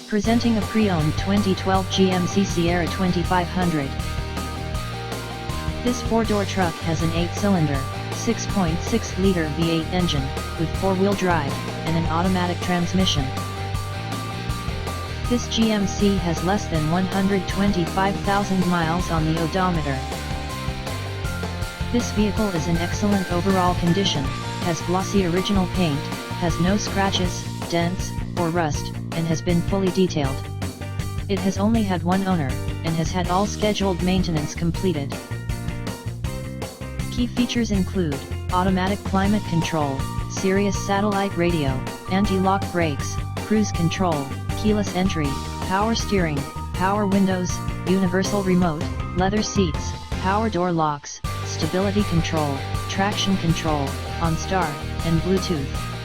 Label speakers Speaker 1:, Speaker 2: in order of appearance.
Speaker 1: Presenting a pre-owned 2012 GMC Sierra 2500. This four-door truck has an 8-cylinder, 6.6-liter V8 engine, with four-wheel drive, and an automatic transmission. This GMC has less than 125,000 miles on the odometer. This vehicle is in excellent overall condition, has glossy original paint, has no scratches, dents, or rust, and has been fully detailed. It has only had one owner, and has had all scheduled maintenance completed. Key features include automatic climate control, Sirius satellite radio, anti-lock brakes, cruise control, keyless entry, power steering, power windows, universal remote, leather seats, power door locks, stability control, traction control, OnStar, and Bluetooth.